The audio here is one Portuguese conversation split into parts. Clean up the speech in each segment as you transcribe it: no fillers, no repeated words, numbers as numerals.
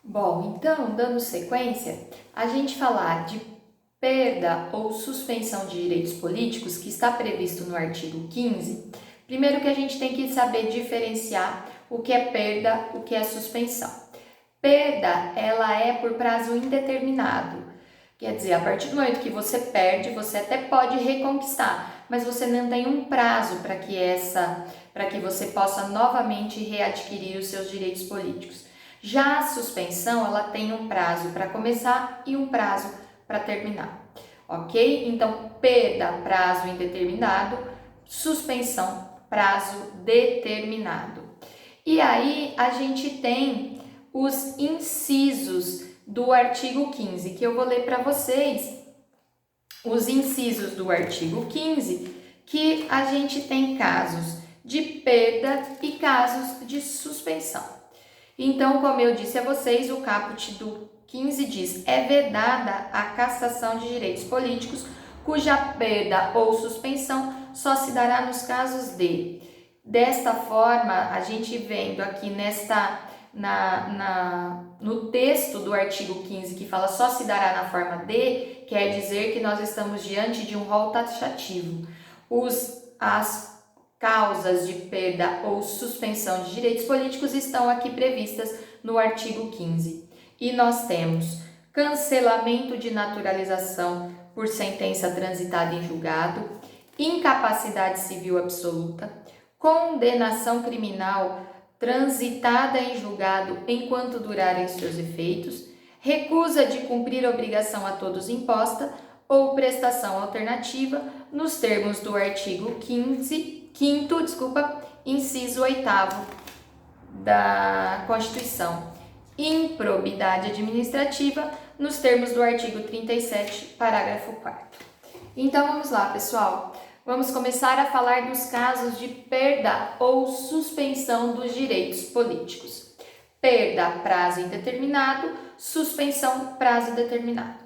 Bom, então, dando sequência, a gente falar de perda ou suspensão de direitos políticos, que está previsto no artigo 15, primeiro que a gente tem que saber diferenciar o que é perda, o que é suspensão. Perda, ela é por prazo indeterminado. Quer dizer, a partir do momento que você perde, você até pode reconquistar, mas você não tem um prazo para que você possa novamente readquirir os seus direitos políticos. Já a suspensão, ela tem um prazo para começar e um prazo para terminar, ok? Então, perda, prazo indeterminado, suspensão, prazo determinado. E aí, a gente tem os incisos do artigo 15, que eu vou ler para vocês. Os incisos do artigo 15, que a gente tem casos de perda e casos de suspensão. Então, como eu disse a vocês, o caput do 15 diz: é vedada a cassação de direitos políticos, cuja perda ou suspensão só se dará nos casos de. Desta forma, a gente vendo aqui no texto do artigo 15 que fala só se dará na forma de, quer dizer que nós estamos diante de um rol taxativo. As causas de perda ou suspensão de direitos políticos estão aqui previstas no artigo 15. E nós temos cancelamento de naturalização por sentença transitada em julgado, incapacidade civil absoluta, condenação criminal transitada em julgado enquanto durarem seus efeitos, recusa de cumprir obrigação a todos imposta ou prestação alternativa nos termos do artigo 5º, inciso 8º da Constituição, improbidade administrativa nos termos do artigo 37, parágrafo 4º. Então vamos lá, pessoal. Vamos começar a falar dos casos de perda ou suspensão dos direitos políticos. Perda, prazo indeterminado, suspensão, prazo determinado.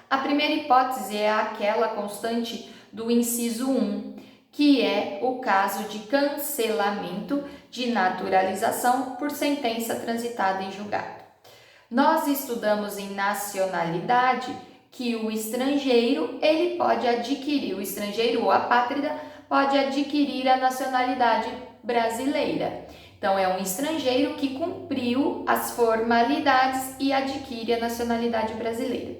A primeira hipótese é aquela constante do inciso 1, que é o caso de cancelamento de naturalização por sentença transitada em julgado. Nós estudamos em nacionalidade que o estrangeiro, ele pode adquirir, o estrangeiro ou a apátrida pode adquirir a nacionalidade brasileira. Então, é um estrangeiro que cumpriu as formalidades e adquire a nacionalidade brasileira.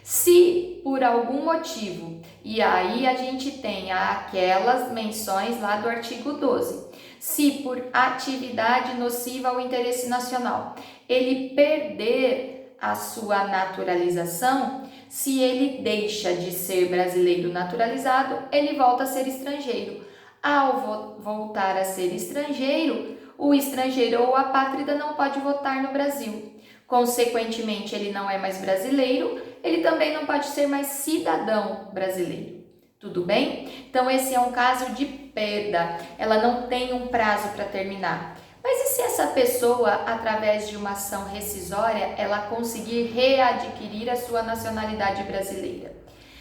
Se por algum motivo, e aí a gente tem aquelas menções lá do artigo 12, se por atividade nociva ao interesse nacional, ele perder a sua naturalização, se ele deixa de ser brasileiro naturalizado, ele volta a ser estrangeiro. Ao voltar a ser estrangeiro, o estrangeiro ou a apátrida não pode votar no Brasil. Consequentemente, ele não é mais brasileiro, ele também não pode ser mais cidadão brasileiro. Tudo bem? Então, esse é um caso de perda. Ela não tem um prazo para terminar. Mas e se essa pessoa, através de uma ação rescisória, ela conseguir readquirir a sua nacionalidade brasileira?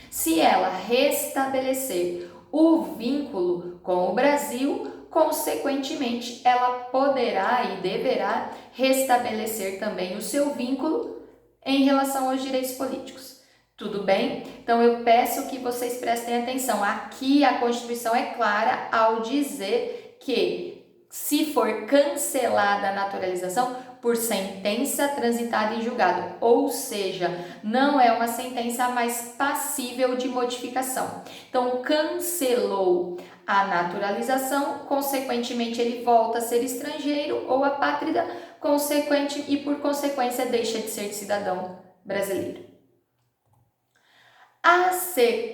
Se ela restabelecer o vínculo com o Brasil, consequentemente, ela poderá e deverá restabelecer também o seu vínculo em relação aos direitos políticos. Tudo bem? Então, eu peço que vocês prestem atenção. Aqui a Constituição é clara ao dizer que se for cancelada a naturalização por sentença transitada em julgado, ou seja, não é uma sentença mais passível de modificação. Então, cancelou a naturalização, consequentemente ele volta a ser estrangeiro ou apátrida, e por consequência deixa de ser cidadão brasileiro.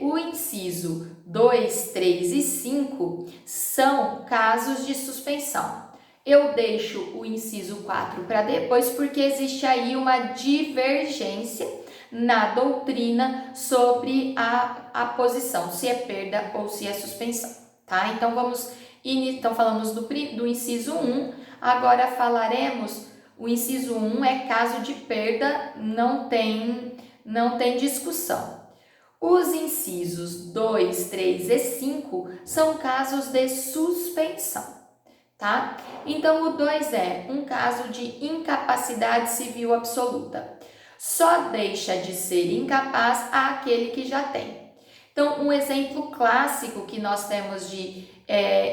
O inciso 2, 3 e 5 são casos de suspensão. Eu deixo o inciso 4 para depois, porque existe aí uma divergência na doutrina sobre a posição, se é perda ou se é suspensão, tá? Então, falamos do inciso 1, agora falaremos, o inciso 1 é caso de perda, não tem discussão. Os incisos 2, 3 e 5 são casos de suspensão. tá? Então, o 2 é um caso de incapacidade civil absoluta. Só deixa de ser incapaz aquele que já tem. Então, um exemplo clássico que nós temos de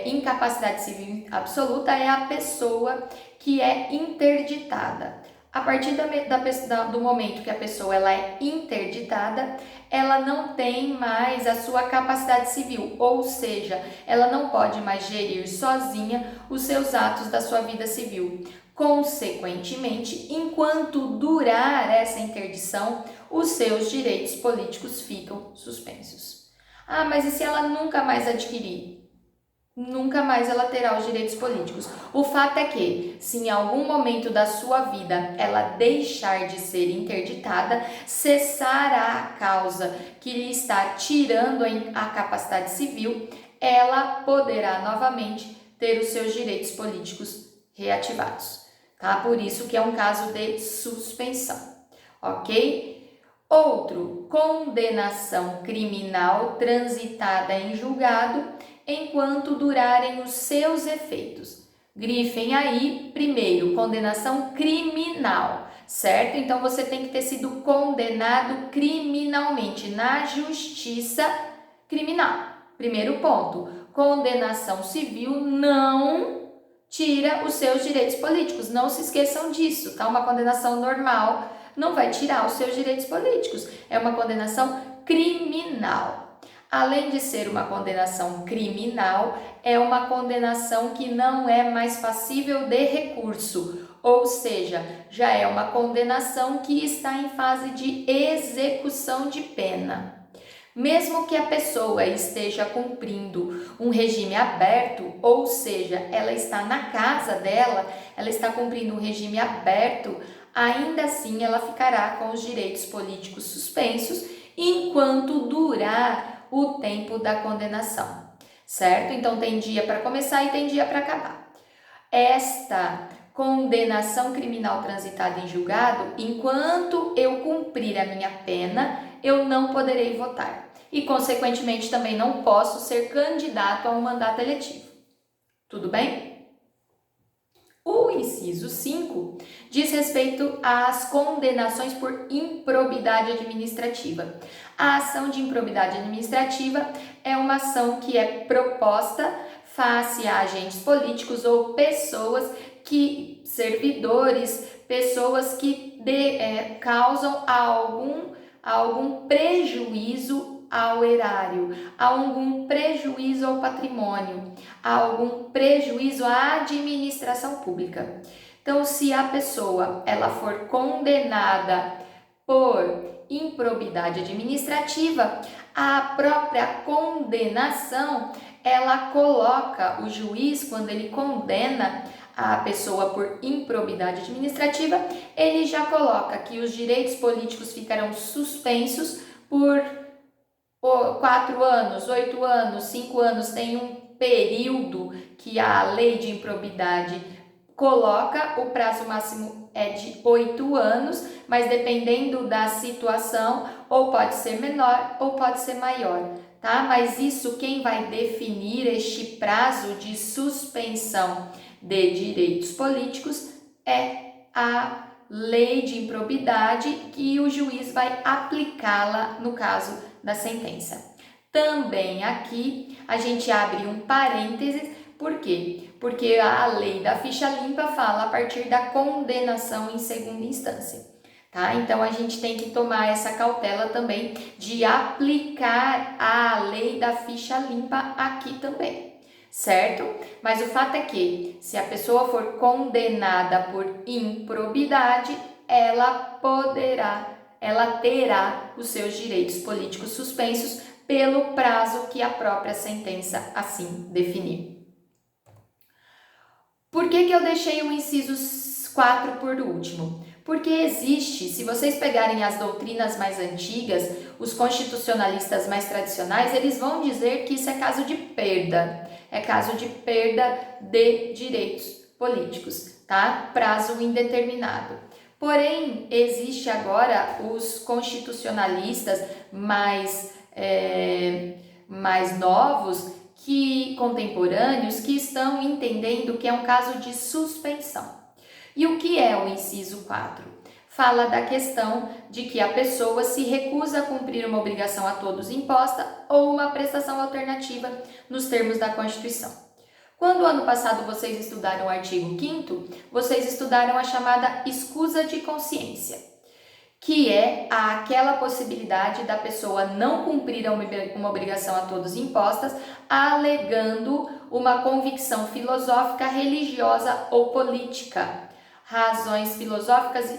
incapacidade civil absoluta é a pessoa que é interditada. A partir do momento que a pessoa ela é interditada, ela não tem mais a sua capacidade civil, ou seja, ela não pode mais gerir sozinha os seus atos da sua vida civil. Consequentemente, enquanto durar essa interdição, os seus direitos políticos ficam suspensos. Ah, mas e se ela nunca mais adquirir? Nunca mais ela terá os direitos políticos. O fato é que, se em algum momento da sua vida ela deixar de ser interditada, cessará a causa que lhe está tirando a capacidade civil, ela poderá novamente ter os seus direitos políticos reativados, tá? Por isso que é um caso de suspensão, ok? Outro, condenação criminal transitada em julgado enquanto durarem os seus efeitos. Grifem aí, primeiro, condenação criminal, certo? Então, você tem que ter sido condenado criminalmente na justiça criminal. Primeiro ponto, condenação civil não tira os seus direitos políticos. Não se esqueçam disso, tá? Uma condenação normal não vai tirar os seus direitos políticos. É uma condenação criminal. Além de ser uma condenação criminal, é uma condenação que não é mais passível de recurso, ou seja, já é uma condenação que está em fase de execução de pena. Mesmo que a pessoa esteja cumprindo um regime aberto, ou seja, ela está na casa dela, ela está cumprindo um regime aberto, ainda assim ela ficará com os direitos políticos suspensos enquanto durar o tempo da condenação, certo? Então tem dia para começar e tem dia para acabar. Esta condenação criminal transitada em julgado, enquanto eu cumprir a minha pena, eu não poderei votar e, consequentemente, também não posso ser candidato a um mandato eletivo. Tudo bem? O inciso 5 diz respeito às condenações por improbidade administrativa. A ação de improbidade administrativa é uma ação que é proposta face a agentes políticos ou pessoas que, servidores, pessoas que causam algum prejuízo ao erário, algum prejuízo ao patrimônio, algum prejuízo à administração pública. Então, se a pessoa ela for condenada por improbidade administrativa, a própria condenação ela coloca o juiz, quando ele condena a pessoa por improbidade administrativa, ele já coloca que os direitos políticos ficarão suspensos por 4 anos, 8 anos, 5 anos, tem um período que a lei de improbidade coloca, o prazo máximo é de 8 anos, mas dependendo da situação, ou pode ser menor ou pode ser maior, tá? Mas isso quem vai definir este prazo de suspensão de direitos políticos é a lei de improbidade que o juiz vai aplicá-la no caso da sentença. Também aqui a gente abre um parênteses, por quê? Porque a lei da ficha limpa fala a partir da condenação em segunda instância, tá? Então a gente tem que tomar essa cautela também de aplicar a lei da ficha limpa aqui também, certo? Mas o fato é que, se a pessoa for condenada por improbidade, ela terá os seus direitos políticos suspensos pelo prazo que a própria sentença assim definir. Por que eu deixei o inciso 4 por último? Porque existe, se vocês pegarem as doutrinas mais antigas, os constitucionalistas mais tradicionais, eles vão dizer que isso é caso de perda de direitos políticos, tá? Prazo indeterminado. Porém, existe agora os constitucionalistas mais novos contemporâneos que estão entendendo que é um caso de suspensão. E o que é o inciso 4? Fala da questão de que a pessoa se recusa a cumprir uma obrigação a todos imposta ou uma prestação alternativa nos termos da Constituição. Quando ano passado vocês estudaram o artigo 5º, vocês estudaram a chamada escusa de consciência, que é aquela possibilidade da pessoa não cumprir uma obrigação a todos impostas, alegando uma convicção filosófica, religiosa ou política. Razões filosóficas,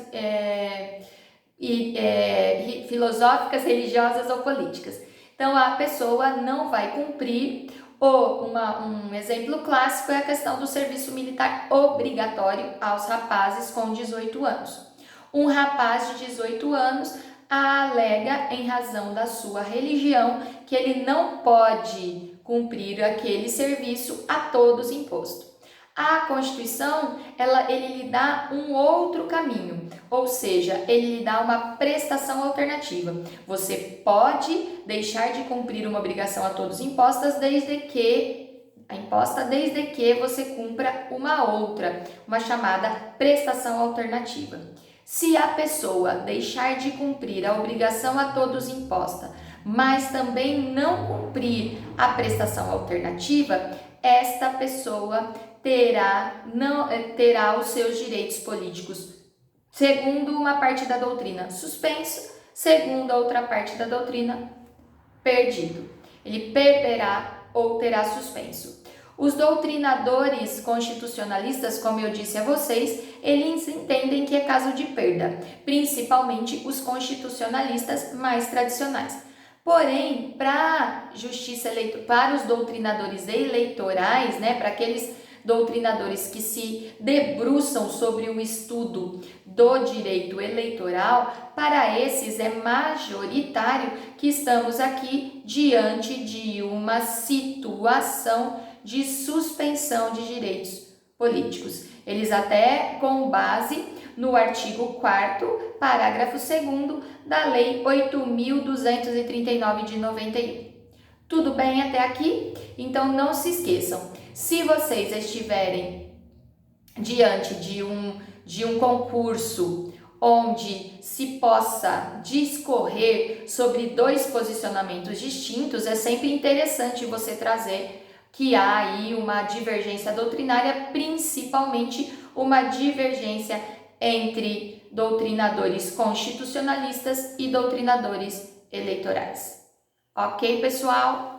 filosóficas, religiosas ou políticas. Então, a pessoa não vai cumprir, ou um exemplo clássico é a questão do serviço militar obrigatório aos rapazes com 18 anos. Um rapaz de 18 anos alega, em razão da sua religião, que ele não pode cumprir aquele serviço a todos imposto. A Constituição, ele lhe dá um outro caminho, ou seja, ele lhe dá uma prestação alternativa. Você pode deixar de cumprir uma obrigação a todos imposta desde que você cumpra uma outra, uma chamada prestação alternativa. Se a pessoa deixar de cumprir a obrigação a todos imposta, mas também não cumprir a prestação alternativa, esta pessoa terá os seus direitos políticos, segundo uma parte da doutrina, suspenso, segundo a outra parte da doutrina, perdido. Ele perderá ou terá suspenso. Os doutrinadores constitucionalistas, como eu disse a vocês, eles entendem que é caso de perda, principalmente os constitucionalistas mais tradicionais. Porém, para os doutrinadores eleitorais, para aqueles doutrinadores que se debruçam sobre o estudo do direito eleitoral, para esses é majoritário que estamos aqui diante de uma situação de suspensão de direitos políticos. Eles até com base no artigo 4º, parágrafo 2º da Lei 8.239 de 91. Tudo bem até aqui? Então não se esqueçam, se vocês estiverem diante de um concurso onde se possa discorrer sobre dois posicionamentos distintos, é sempre interessante você trazer que há aí uma divergência doutrinária, principalmente uma divergência entre doutrinadores constitucionalistas e doutrinadores eleitorais. Ok, pessoal?